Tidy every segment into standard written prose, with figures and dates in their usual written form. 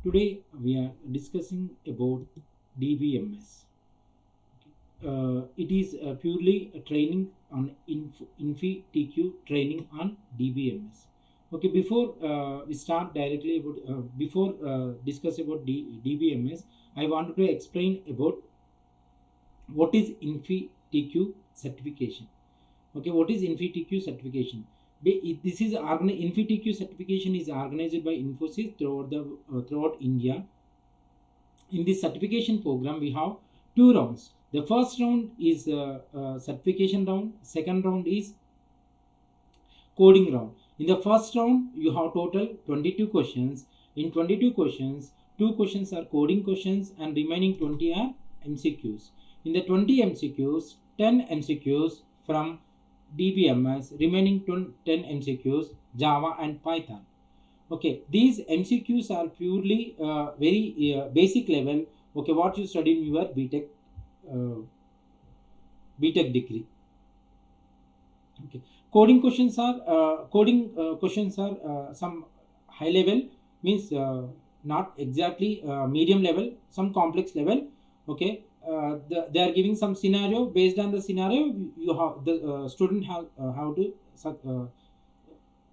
Today we are discussing about DBMS. It is purely a training on InfyTQ training on DBMS. Okay, before we start directly about before discuss about DBMS, I wanted to explain about what is InfyTQ certification. Okay, what is InfyTQ certification? This is InfyTQ certification is organized by Infosys throughout India. In this certification program, we have two rounds. The first round is certification round. Second round is coding round. In the first round, you have total 22 questions. In 22 questions, 2 questions are coding questions and remaining 20 are MCQs. In the 20 MCQs, 10 MCQs from DBMS, remaining 10 MCQs Java and Python. Okay, these MCQs are purely very basic level. Okay, what you study in your BTech degree. Okay, coding questions are some high level, means not exactly medium level, some complex level. Okay, they are giving some scenario. Based on the scenario, you have the student have to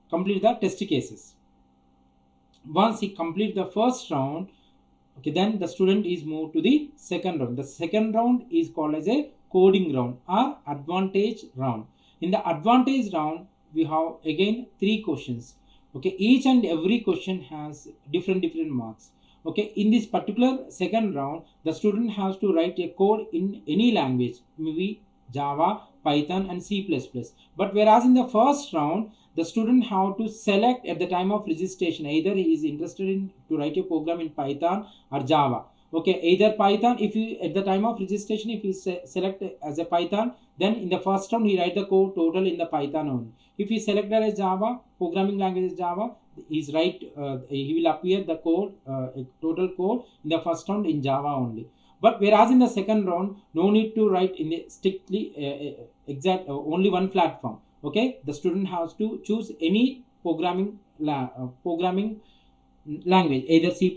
complete the test cases. Once he completes the first round, okay, then the student is moved to the second round. The second round is called as a coding round or advantage round. In the advantage round, we have again 3 questions. Okay, each and every question has different marks. Okay, in this particular second round, the student has to write a code in any language, maybe Java, Python and C++. But whereas in the first round, the student have to select at the time of registration, either he is interested in to write a program in Python or Java. Okay, either Python, if you at the time of registration, if you select as a Python, then in the first round he write the code total in the Python only. If he selected as Java, programming language is Java, is right, he will appear the code, total code in the first round in Java only. But whereas in the second round, no need to write in the strictly only one platform. Okay, the student has to choose any programming language, either C++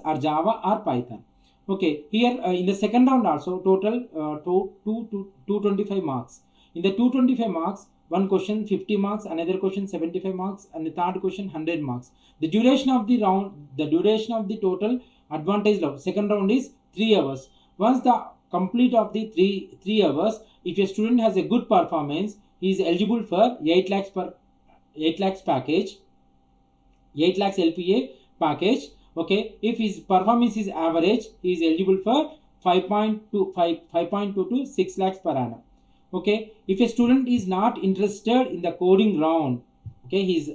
or Java or Python. Okay, here in the second round also total 225 marks. In the 225 marks, one question 50 marks, another question 75 marks, and the third question 100 marks. The duration of the round, the duration of the total advantage round, second round is 3 hours. Once the complete of the 3 hours, if a student has a good performance, he is eligible for 8 lakhs package, 8 lakhs LPA package. Okay, if his performance is average, he is eligible for 5.2 to 6 lakhs per annum. Okay, if a student is not interested in the coding round, okay, he is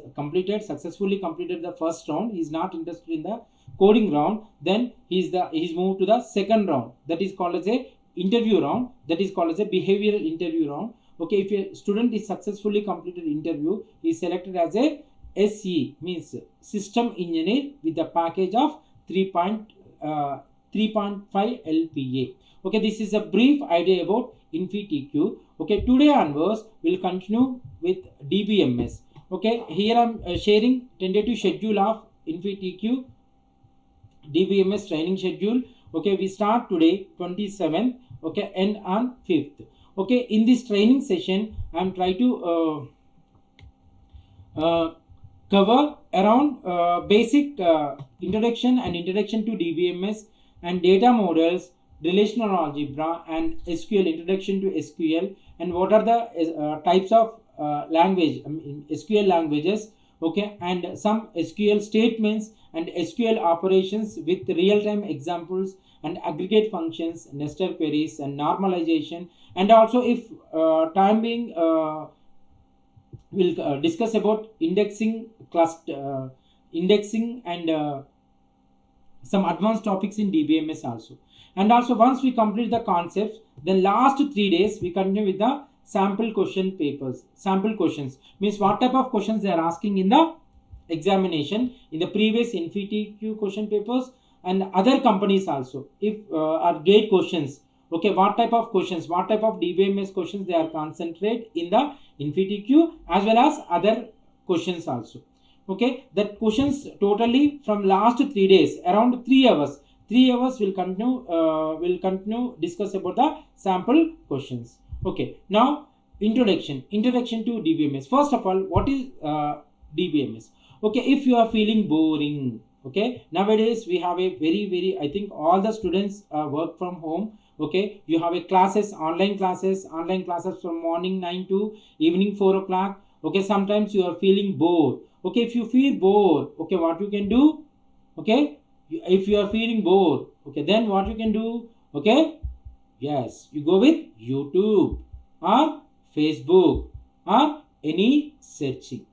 successfully completed the first round, he is not interested in the coding round, then he is moved to the second round, that is called as a interview round, that is called as a behavioral interview round. Okay, if a student is successfully completed interview, he is selected as a SE, means system engineer, with the package of 3.5 LPA. Okay, this is a brief idea about InfyTQ. Okay, today onwards we'll continue with DBMS. Okay, here I'm sharing tentative schedule of InfyTQ DBMS training schedule. Okay, we start today 27th, okay, end on 5th. Okay, in this training session I'm trying to cover around basic introduction to DBMS and data models, relational algebra and SQL, introduction to SQL, and what are the types of SQL languages, okay, and some SQL statements and SQL operations with real-time examples and aggregate functions, nested queries and normalization, and also if time being we'll discuss about indexing, indexing and some advanced topics in DBMS also. And also once we complete the concepts, then last 3 days we continue with the sample question papers. Sample questions means what type of questions they are asking in the examination in the previous InfyTQ question papers and other companies also. If are gate questions, okay, what type of questions, what type of DBMS questions they are concentrate in the InfyTQ as well as other questions also. Okay, that questions totally from last 3 days, around 3 hours. 3 hours will continue discuss about the sample questions. Okay, now introduction to DBMS. First of all, what is DBMS? Okay, if you are feeling boring, okay, nowadays we have a very, I think all the students work from home. Okay, you have a online classes from morning 9 to evening 4 o'clock. Okay, sometimes you are feeling bored. Okay, if you feel bored, okay, what you can do? Okay, if you are feeling bored, okay, then what you can do? Okay, yes, you go with YouTube or Facebook or any searching.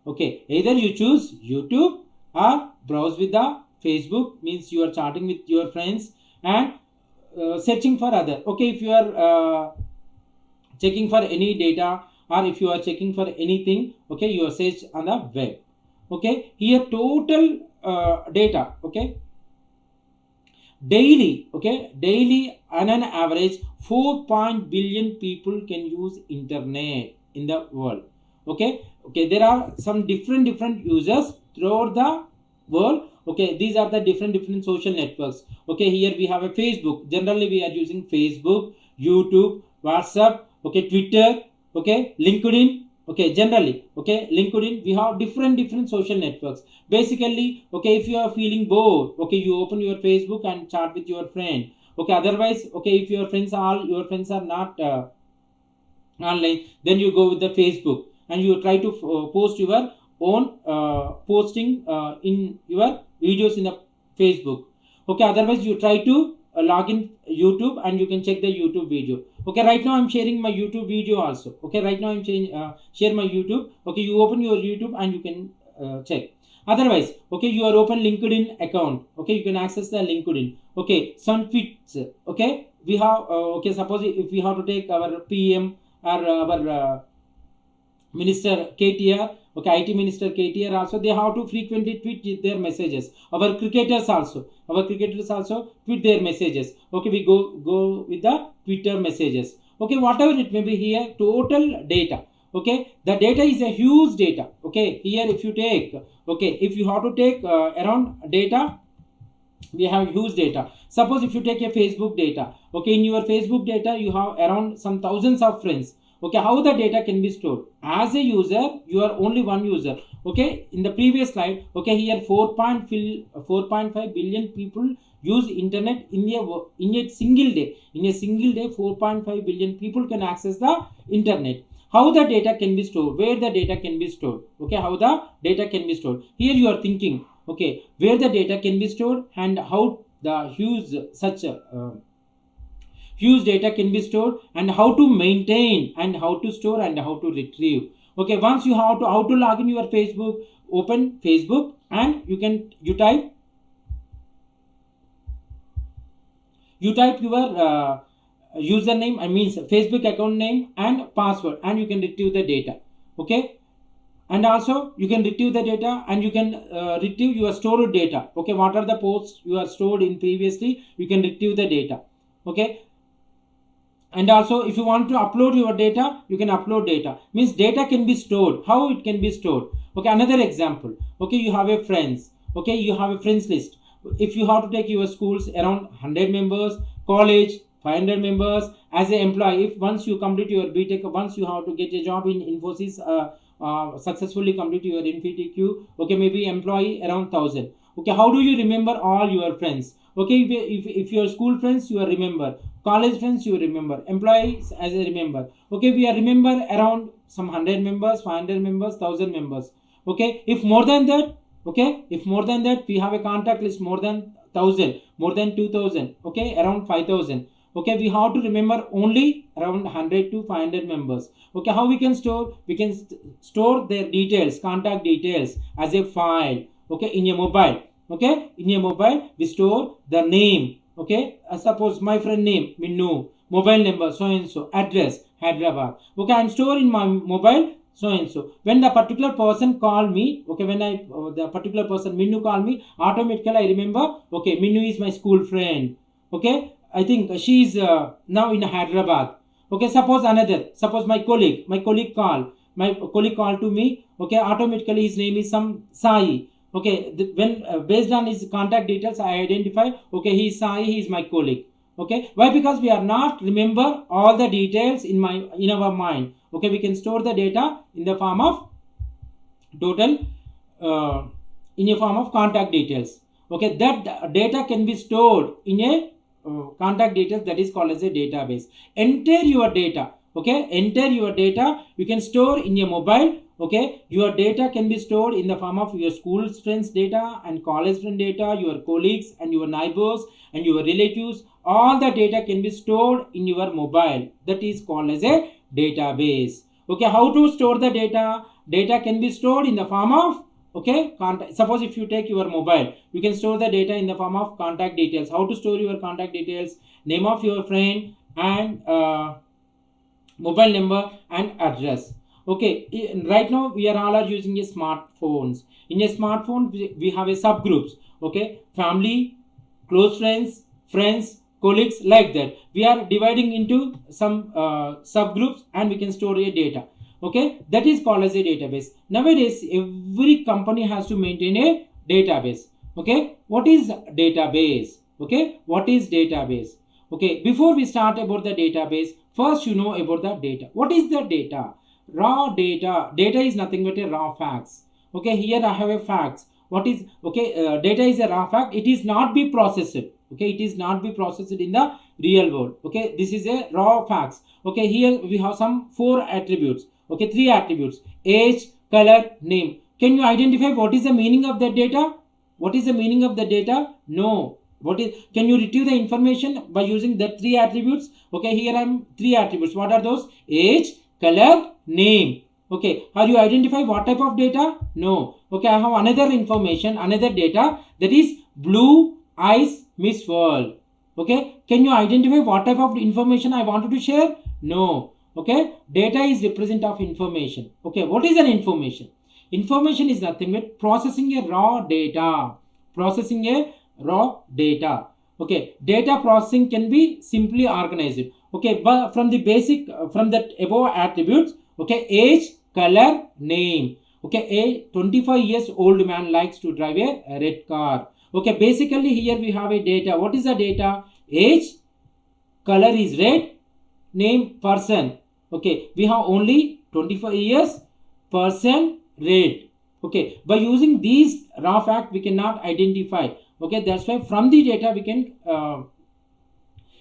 Okay, either you choose YouTube or browse with the Facebook, means you are chatting with your friends and searching for other. Okay, if you are checking for any data or if you are checking for anything, okay, you are search on the web. Okay, here total data, okay, daily on an average 4 billion people can use internet in the world. Okay, there are some different users throughout the world. Okay, these are the different social networks. Okay, here we have a Facebook. Generally we are using Facebook, YouTube, WhatsApp, okay, Twitter, okay, LinkedIn. Okay, generally, okay, LinkedIn, we have different social networks. Basically, okay, if you are feeling bored, okay, you open your Facebook and chat with your friend. Okay, otherwise, okay, if your friends are not online, then you go with the Facebook and you try to post your own posting in your videos in the Facebook. Okay, otherwise you try to log in YouTube and you can check the YouTube video. Okay, right now I'm sharing my YouTube video also. Okay, right now I'm share my YouTube. Okay, you open your YouTube and you can check. Otherwise, okay, you are open LinkedIn account. Okay, you can access the LinkedIn. Okay, some tweets. Okay, we have okay, suppose if we have to take our PM or our Minister KTR, okay, IT Minister KTR also, they have to frequently tweet their messages. Our cricketers also tweet their messages. Okay, we go with the Twitter messages. Okay, whatever it may be, here total data. Okay, the data is a huge data. Okay, here if you take, okay, if you have to take around data, we have huge data. Suppose if you take a Facebook data, okay, in your Facebook data you have around some thousands of friends. Okay, how the data can be stored? As a user, you are only one user. Okay, in the previous slide, okay, here 4.5 billion people use internet in a single day. In a single day, 4.5 billion people can access the internet. How the data can be stored? Where the data can be stored? Okay, how the data can be stored? Here you are thinking, okay, where the data can be stored and how the huge data can be stored and how to maintain and how to store and how to retrieve. Okay, once you have to how to log in your Facebook, open Facebook and you type your username, I mean Facebook account name and password, and you can retrieve the data. Okay, and also you can retrieve the data and you can retrieve your stored data. Okay, what are the posts you are stored in previously, you can retrieve the data. Okay, and also if you want to upload your data, you can upload data. Means data can be stored. How it can be stored? Okay, another example. Okay, you have a friends. Okay, you have a friends list. If you have to take your schools around 100 members, college 500 members, as an employee, if once you complete your BTech, once you have to get a job in Infosys, successfully complete your InfyTQ, okay, maybe employee around 1000. Okay, how do you remember all your friends? Okay, if your school friends you remember, college friends you remember, employees as a remember. Okay, we are remember around some 100 members, 500 members, 1000 members. Okay, if more than that, okay, if more than that, we have a contact list more than 1000, more than 2000, okay, around 5000. Okay, we have to remember only around 100 to 500 members. Okay, how we can store? We can store their details, contact details as a file. Okay, in your mobile. Okay, in your mobile we store the name. Okay, suppose my friend name Minnu, mobile number so and so, address Hyderabad. Okay, I'm storing in my mobile so and so. When the particular person call me, okay, when the particular person Minnu call me, automatically I remember. Okay, Minnu is my school friend. Okay, I think she is now in Hyderabad. Okay, suppose my colleague call. my colleague called to me, okay, automatically his name is some Sai. Okay, when based on his contact details, I identify, okay, he is Sai, he is my colleague. Okay, why? Because we are not remember all the details in our mind. Okay, we can store the data in the form of total in a form of contact details. Okay, that data can be stored in a contact details, that is called as a database. Enter your data. Okay, enter your data. You can store in your mobile. Okay, your data can be stored in the form of your school friends data and college friend data, your colleagues and your neighbors and your relatives. All the data can be stored in your mobile. That is called as a database. Okay, how to store the data? Data can be stored in the form of, okay, contact. Suppose if you take your mobile, you can store the data in the form of contact details. How to store your contact details? Name of your friend and mobile number and address. Okay, right now we are all using a smartphones. In a smartphone we have a subgroups. Okay, family, close friends, colleagues, like that. We are dividing into some subgroups and we can store a data. Okay, that is called as a database. Nowadays every company has to maintain a database. Okay, what is database? Okay, what is database? Okay, before we start about the database, first you know about the data. What is the data? Raw data. Data is nothing but a raw facts. Okay, here I have a facts. What is, okay, data is a raw fact. It is not be processed. Okay, it is not be processed in the real world. Okay, this is a raw facts. Okay, here we have some 4 attributes. Okay, 3 attributes: age, color, name. Can you identify what is the meaning of the data? What is the meaning of the data? No. What is, can you retrieve the information by using the 3 attributes? Okay, here I am 3 attributes. What are those? Age, color, name. Okay, are you identify what type of data? No. Okay, I have another information, another data, that is blue eyes Miss World. Okay, can you identify what type of information I wanted to share? No. Okay, data is represent of information. Okay, what is an information? Information is nothing but processing a raw data. Processing a raw data. Okay, data processing can be simply organized. Okay, but from the basic, from that above attributes, okay, age, color, name. Okay, a 25 years old man likes to drive a red car. Okay, basically here we have a data. What is the data? Age, color is red, name person. Okay, we have only 25 years, person, red. Okay, by using these raw fact we cannot identify. Okay, that's why from the data we can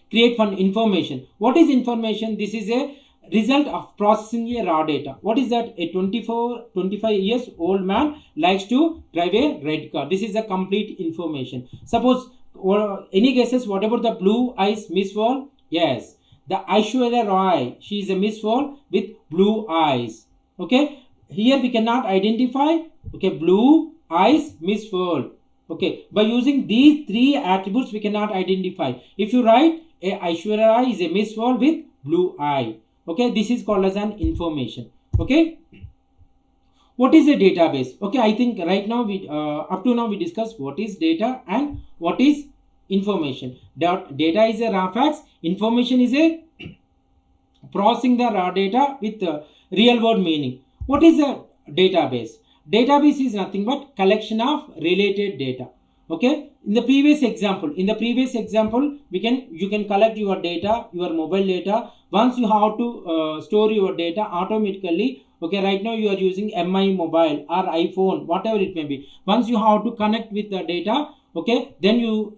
create one information. What is information? This is a result of processing a raw data. What is that? A 25 years old man likes to drive a red car. This is the complete information. Suppose, any guesses what about the blue eyes Miss World? Yes, the Aishwarya Rai, she is a Miss World with blue eyes. Okay, here we cannot identify. Okay, blue eyes Miss World. Okay, by using these 3 attributes we cannot identify. If you write a Aishwarya Rai is a Miss World with blue eye. Okay, this is called as an information. Okay, what is a database? Okay, I think right now we up to now we discussed what is data and what is information. Data is a raw facts. Information is a processing the raw data with real world meaning. What is a database? Database is nothing but collection of related data. Okay, in the previous example, you can collect your data, your mobile data. Once you have to store your data automatically. Okay, right now you are using MI mobile or iPhone, whatever it may be. Once you have to connect with the data, okay, then you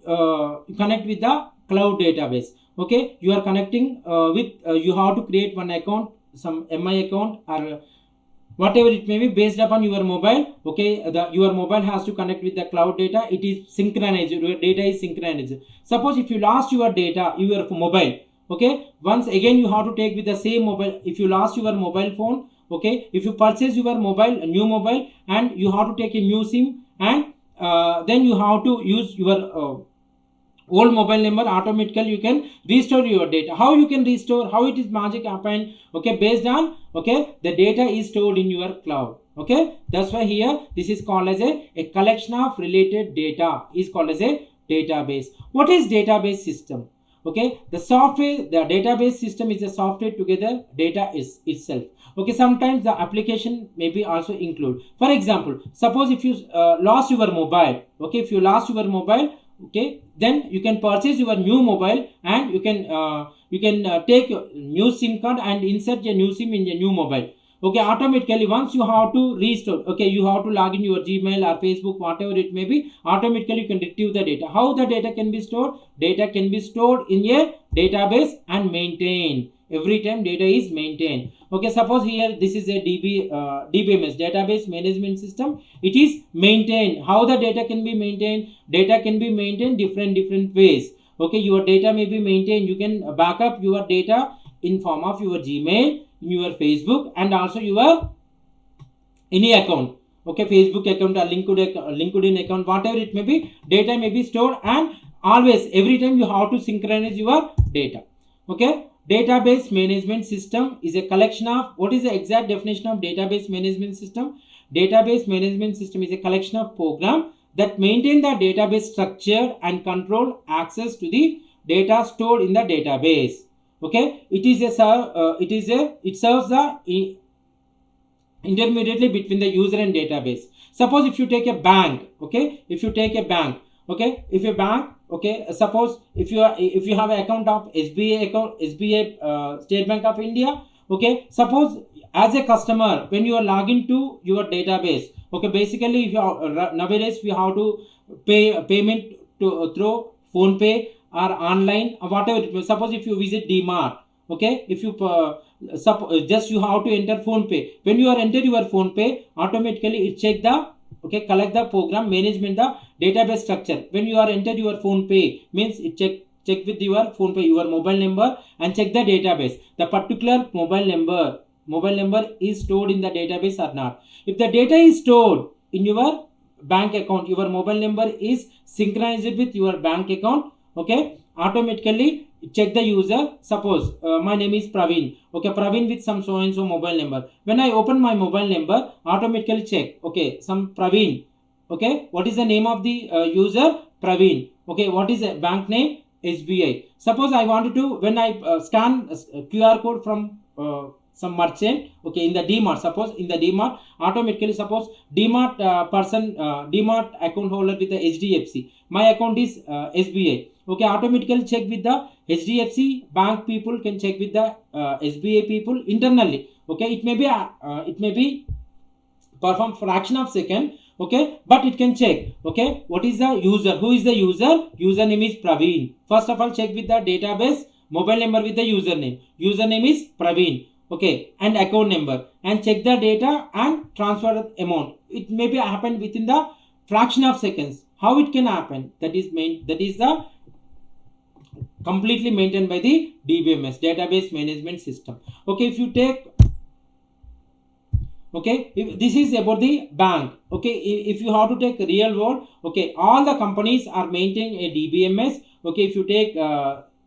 connect with the cloud database. Okay, you are connecting with you have to create one account, some MI account or whatever it may be based upon your mobile. Okay, your mobile has to connect with the cloud data. It is synchronized. Your data is synchronized. Suppose if you lost your data, your mobile, okay, once again you have to take with the same mobile. If you lost your mobile phone, okay, if you purchase your mobile, a new mobile, and you have to take a new SIM, and then you have to use your old mobile number, automatically you can restore your data. How you can restore? How it is magic happen? Okay, based on, okay, the data is stored in your cloud. Okay, that's why here this is called as a collection of related data is called as a database. What is database system? Okay, the software, the database system is a software together data is itself. Okay, sometimes the application may be also include. For example, suppose if you lost your mobile, okay, if you lost your mobile, okay, then you can purchase your new mobile and you can take your new SIM card and insert a new SIM in a new mobile. Okay, automatically once you have to restore, okay, you have to log in your Gmail or Facebook, whatever it may be, automatically you can retrieve the data. How the data can be stored? Data can be stored in a database and maintained. Every time data is maintained. Okay, suppose here this is a DBMS, database management system. It is maintained. How the data can be maintained? Data can be maintained different ways. Okay, your data may be maintained. You can back up your data in form of your Gmail, in your Facebook, and also your any account. Okay, Facebook account or LinkedIn account, whatever it may be, data may be stored, and always every time you have to synchronize your data. Okay, database management system is a collection of, what is the exact definition of database management system? Database management system is a collection of program that maintain the database structure and control access to the data stored in the database. Okay, it serves the intermediately between the user and database. Suppose if you take a bank, okay, if you take a bank, okay, if a bank, okay, suppose if you have an account of SBI State Bank of India, okay, suppose as a customer when you are logging to your database, okay, basically if you are, nowadays we have to pay payment to through phone pay or online or whatever it may. Suppose if you visit DMart, okay, if you just you have to enter phone pay. When you are enter your phone pay, automatically it check the, okay, collect the program management the database structure. When you are enter your phone pay, means it check with your phone pay your mobile number and check the database. The particular mobile number is stored in the database or not. If the data is stored in your bank account, your mobile number is synchronized with your bank account, okay, automatically check the user. Suppose my name is Praveen, okay, Praveen with some so and so mobile number. When I open my mobile number, automatically check, okay, some Praveen, okay, what is the name of the user? Praveen. Okay, what is the bank name? SBI. Suppose I wanted to, when I scan QR code from some merchant, okay, in the DMart, suppose in the DMart, automatically suppose DMart DMart account holder with the HDFC, my account is SBI, okay, automatically check with the HDFC bank people, can check with the SBI people internally, okay, it may be perform fraction of second, okay, but it can check, okay, what is the user, who is the username is Praveen. First of all check with the database mobile number with the username is Praveen, okay, and account number, and check the data and transfer the amount. It may be happen within the fraction of seconds. How it can happen? That is the completely maintained by the DBMS, database management system. Okay, if you take, okay, if this is about the bank, okay, if you have to take real world, okay, all the companies are maintaining a DBMS. Okay, if you take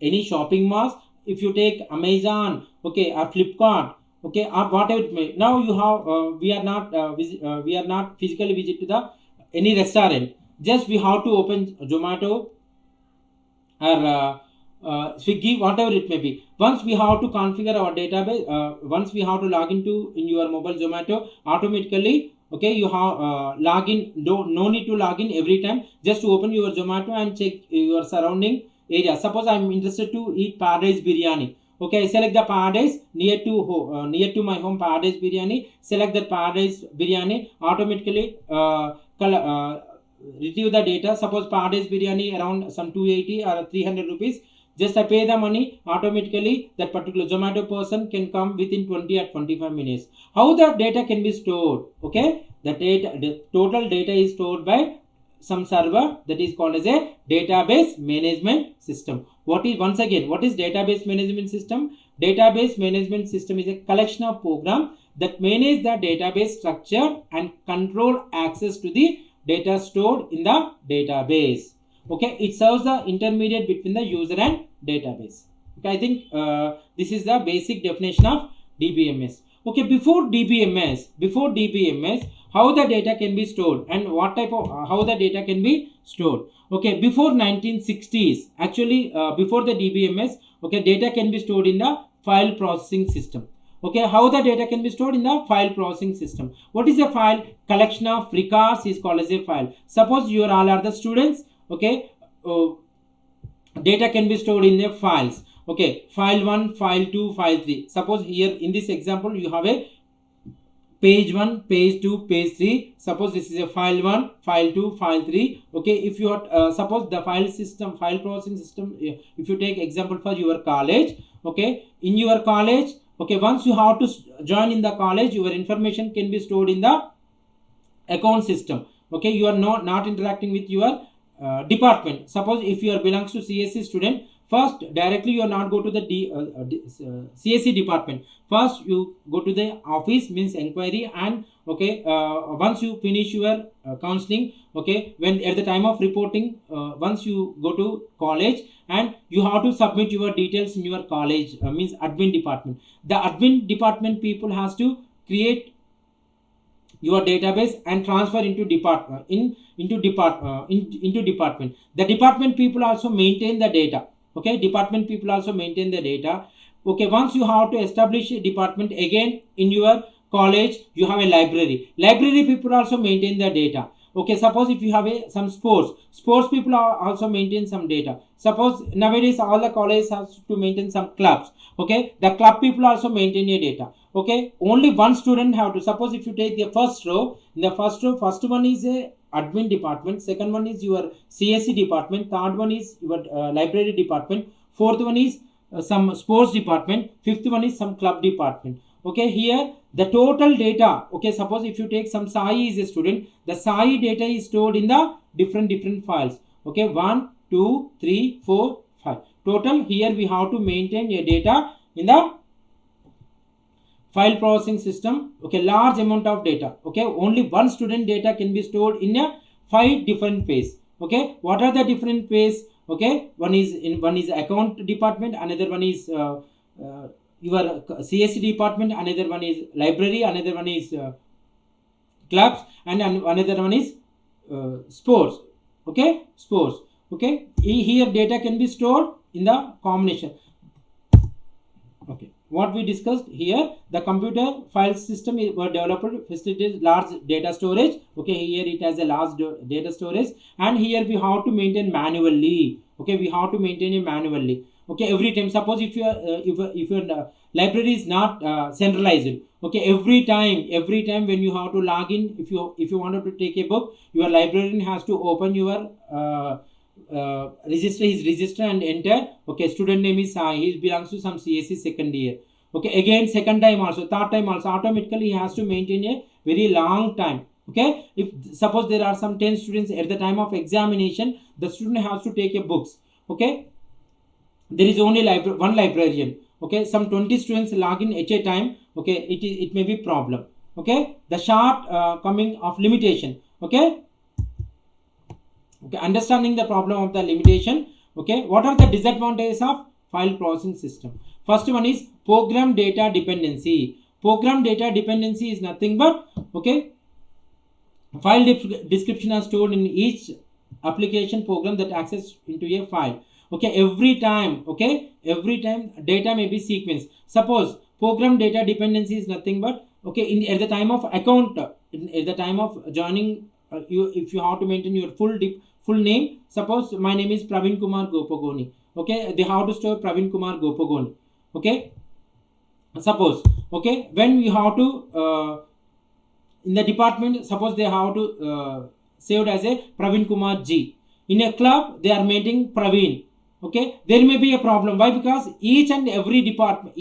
any shopping malls, if you take Amazon, okay, or Flipkart, okay, or whatever it may. Now you have we are not physically visit to the any restaurant. Just we have to open Zomato or Swiggy, whatever it may be. Once we have to configure our database, once we have to log into in your mobile Zomato, automatically, okay, you have login. No need to log in every time. Just to open your Zomato and check your surrounding area. Suppose I am interested to eat Paradise Biryani. Okay, select the Paradise near to my home, Paradise Biryani. Select that Paradise Biryani. Automatically retrieve the data. Suppose Paradise Biryani around some 280 or 300 rupees. Just I pay the money, automatically that particular Zomato person can come within 20 or 25 minutes. How the data can be stored? Okay, the total data is stored by some server that is called as a database management system. What is database management system? Database management system is a collection of programs that manage the database structure and control access to the data stored in the database. Okay, it serves the intermediate between the user and database. Okay, I think this is the basic definition of DBMS. Okay, before DBMS, how the data can be stored and what type of how the data can be stored. Okay, before 1960s, actually before the DBMS, okay, data can be stored in the file processing system. Okay, how the data can be stored in the file processing system. What is a file? Collection of records is called as a file. Suppose you all are the students, okay, data can be stored in the files. Okay, file 1, file 2, file 3. Suppose here in this example you have a page 1, page 2, page 3. Suppose this is a file 1, file 2, file 3. Okay, if you are suppose the file system, file processing system, if you take example for your college, okay, in your college, okay, once you have to join in the college, your information can be stored in the account system. Okay, you are not interacting with your department. Suppose if you are belongs to CSC student, first directly you are not go to the CSC department. First you go to the office, means inquiry, and okay, once you finish your counseling, okay, when at the time of reporting, once you go to college and you have to submit your details in your college, means admin department. The admin department people has to create your database and transfer into department into department. The department people also maintain the data. Okay, department people also maintain the data. Okay, once you have to establish a department, again in your college you have a library people also maintain the data. Okay, suppose if you have some sports people are also maintain some data. Suppose nowadays all the colleges have to maintain some clubs. Okay, the club people also maintain your data. Okay, only one student have to. Suppose if you take the first row, in the first row, first one is a admin department, second one is your CSC department, third one is your library department, fourth one is some sports department, fifth one is some club department. Okay, here the total data, okay, suppose if you take some Sai is a student, the Sai data is stored in the different files. Okay, 1, 2, 3, 4, 5 total. Here we have to maintain a data in the file processing system. Okay, large amount of data. Okay, only one student data can be stored in a 5 different phases. Okay, what are the different phases? Okay, one is account department, another one is your CSC department, another one is library, another one is clubs, and another one is sports. Okay, sports. Okay, here data can be stored in the combination. Okay, what we discussed here, the computer file system were developed facilitates large data storage. Okay, here it has a large data storage, and here we have to maintain manually. Okay, we have to maintain it manually. Okay, every time, suppose if your library is not centralized, okay, every time when you have to log in, if you wanted to take a book, your librarian has to open your register his register and enter. Okay, student name is Sai, he belongs to some CSC second year. Okay, again second time also, third time also, automatically he has to maintain a very long time. Okay, if suppose there are some 10 students at the time of examination, the student has to take a books. Okay, there is only one librarian. Okay, some 20 students log in at a time. Okay, it may be problem. Okay, the short coming of limitation. Okay, understanding the problem of the limitation. Okay, what are the disadvantages of file processing system? First one is program data dependency. Program data dependency is nothing but, okay, file description are stored in each application program that access into a file. Okay, every time data may be sequenced. Suppose program data dependency is nothing but, okay, at the time of account, at the time of joining, if you have to maintain your full name. Suppose my name is Praveen Kumar Gopagoni. Okay, they have to store Praveen Kumar Gopagoni. Okay, suppose, okay, when we have to in the department, suppose they have to saved as a Praveen Kumar G. In a club, they are maintaining Praveen. Okay, there may be a problem. Why? Because each and every department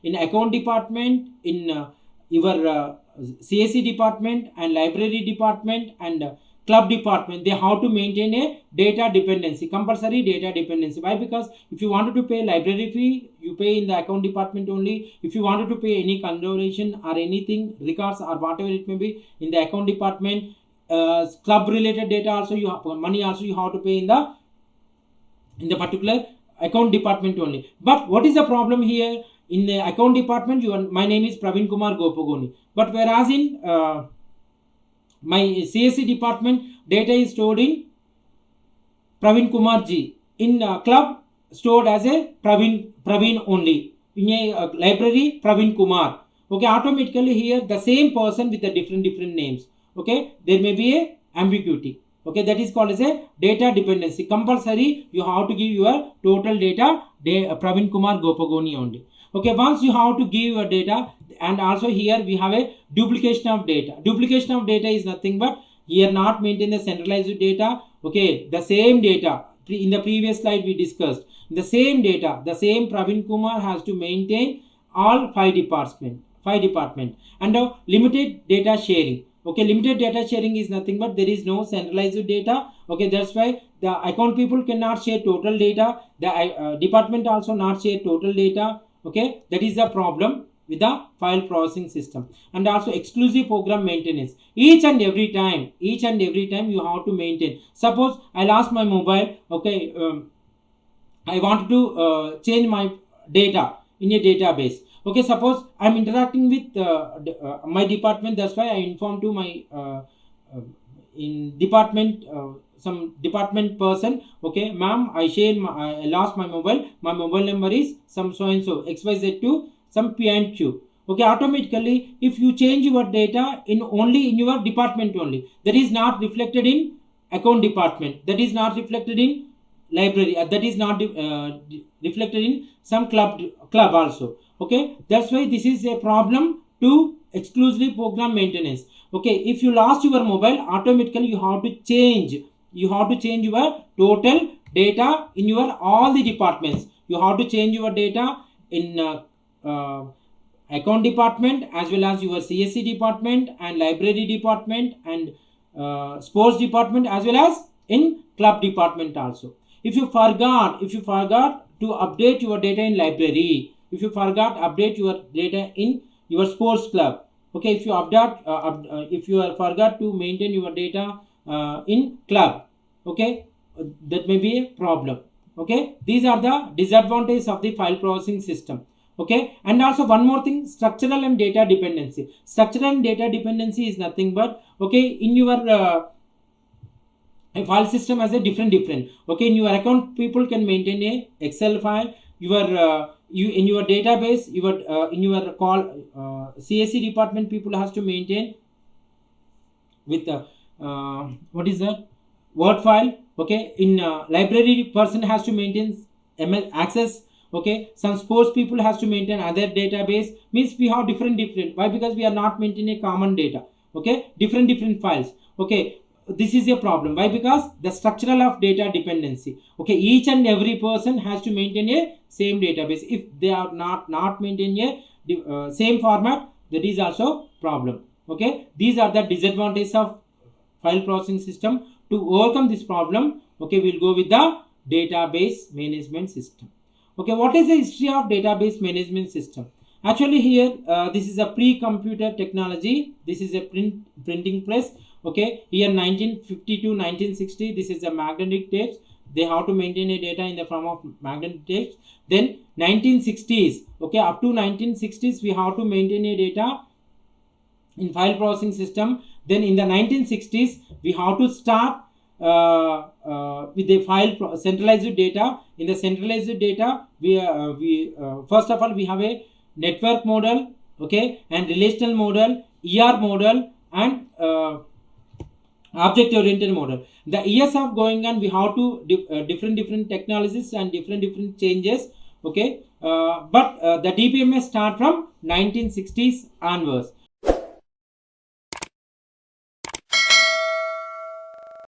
in account department, in your CSC department and library department and club department, they have to maintain a data dependency, compulsory data dependency. Why? Because if you wanted to pay library fee, you pay in the account department only. If you wanted to pay any consideration or anything, records or whatever it may be, in the account department. Club related data also, you have money also you have to pay in the particular account department only. But what is the problem here? In the account department, my name is Praveen Kumar Gopagoni. But whereas in my CSC department, data is stored in Praveen Kumar G. In club, stored as a Praveen only. In a library, Praveen Kumar. Okay, automatically here the same person with the different names. Okay, there may be a ambiguity. Okay, that is called as a data dependency. Compulsory, you have to give your total data, Praveen Kumar Gopagoni only. Okay, once you have to give your data, and also here we have a duplication of data. Duplication of data is nothing but here not maintain the centralized data. Okay, the same data in the previous slide we discussed. The same data, the same Praveen Kumar has to maintain all five department, and limited data sharing. Okay, limited data sharing is nothing but there is no centralized data. Okay, that's why the account people cannot share total data. The department also not share total data. Okay, that is the problem with the file processing system. And also exclusive program maintenance. Each and every time you have to maintain. Suppose I lost my mobile. Okay, I want to change my data in a database. Okay, suppose I'm interacting with my department. That's why I inform to my in department some department person. Okay, ma'am, I lost my mobile. My mobile number is some so and so XYZ to some P and Q. Okay, automatically if you change your data in only in your department only, that is not reflected in account department. That is not reflected in library. That is not reflected in some club also. Okay, that's why this is a problem to exclusively program maintenance. Okay, if you lost your mobile, automatically you have to change your total data in your all the departments. You have to change your data in account department as well as your CSC department and library department and sports department as well as in club department also. If you forgot to update your data in library, if you forgot update your data in your sports club, okay, if you if you forgot to maintain your data in club, okay, that may be a problem. Okay, these are the disadvantages of the file processing system. Okay, and also one more thing, structural and data dependency. Structural and data dependency is nothing but, okay, in your a file system has a different. Okay, in your account people can maintain a Excel file. Your in your database, in your call CSC department people has to maintain with what is that, Word file. Okay, in library person has to maintain ML access. Okay, some sports people has to maintain other database. Means we have different. Why? Because we are not maintaining a common data. Okay, different files. Okay, this is a problem. Why? Because the structural of data dependency. Okay, each and every person has to maintain a same database. If they are not maintaining a same format, that is also problem. Okay, these are the disadvantages of file processing system. To overcome this problem, okay, we'll go with the database management system. Okay, what is the history of database management system? Actually here this is a pre-computer technology. This is a printing press. Okay, here 1950 to 1960, this is a magnetic tapes. They have to maintain a data in the form of magnetic tapes. Then 1960s, okay, up to 1960s we have to maintain a data in file processing system. Then in the 1960s we have to start with the file centralized data. In the centralized data, we first of all we have a network model, okay, and relational model, ER model, and object oriented model. The years of going on, we have to different technologies and different changes. Okay, but the DBMS start from 1960s onwards.